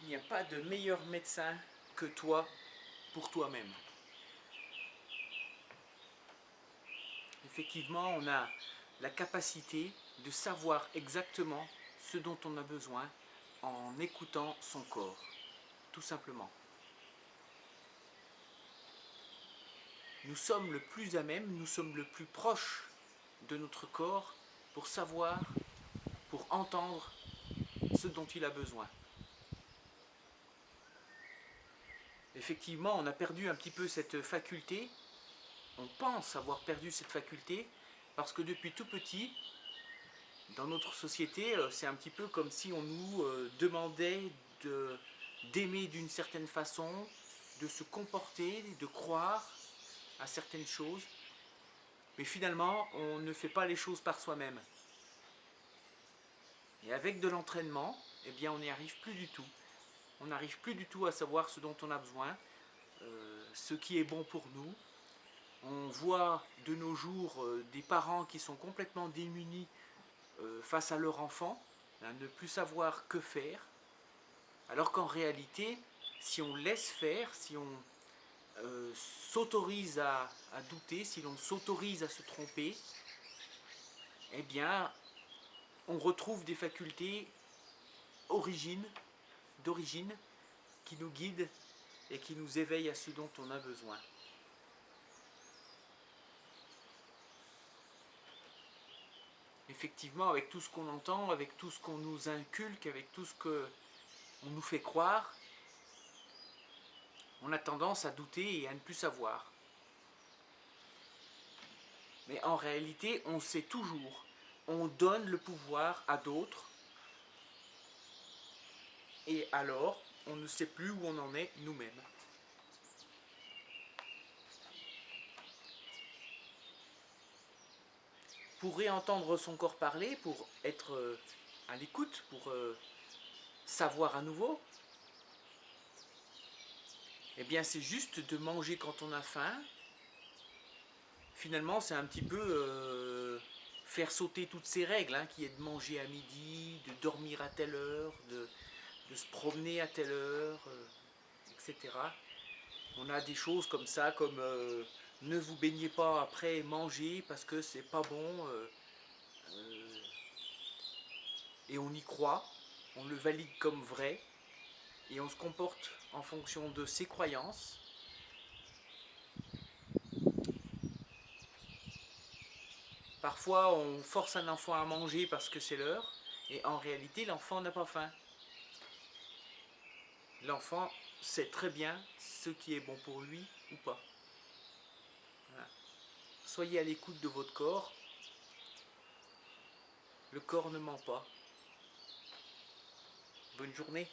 Il n'y a pas de meilleur médecin que toi pour toi-même. Effectivement, on a la capacité de savoir exactement ce dont on a besoin en écoutant son corps, tout simplement. Nous sommes le plus à même, nous sommes le plus proche de notre corps pour savoir, pour entendre ce dont il a besoin. Effectivement, on a perdu un petit peu cette faculté, on pense avoir perdu cette faculté, parce que depuis tout petit, dans notre société, c'est un petit peu comme si on nous demandait d'aimer d'une certaine façon, de se comporter, de croire à certaines choses, mais finalement, on ne fait pas les choses par soi-même. Et avec de l'entraînement, eh bien, on n'y arrive plus du tout. On n'arrive plus du tout à savoir ce dont on a besoin, ce qui est bon pour nous. On voit de nos jours des parents qui sont complètement démunis face à leur enfant, à ne plus savoir que faire, alors qu'en réalité, si on laisse faire, si on s'autorise à douter, si l'on s'autorise à se tromper, eh bien, on retrouve des facultés d'origine qui nous guident et qui nous éveillent à ce dont on a besoin. Effectivement, avec tout ce qu'on entend, avec tout ce qu'on nous inculque, avec tout ce qu'on nous fait croire, on a tendance à douter et à ne plus savoir. Mais en réalité, on sait toujours. On donne le pouvoir à d'autres. Et alors, on ne sait plus où on en est nous-mêmes. Pour réentendre son corps parler, pour être à l'écoute, pour savoir à nouveau, eh bien c'est juste de manger quand on a faim. Finalement, c'est un petit peu faire sauter toutes ces règles, hein, qui est de manger à midi, de dormir à telle heure, de se promener à telle heure, etc. On a des choses comme ça, comme ne vous baignez pas après manger parce que c'est pas bon, et on y croit, on le valide comme vrai, et on se comporte en fonction de ses croyances. Parfois, on force un enfant à manger parce que c'est l'heure, et en réalité, l'enfant n'a pas faim. L'enfant sait très bien ce qui est bon pour lui ou pas. Voilà. Soyez à l'écoute de votre corps. Le corps ne ment pas. Bonne journée.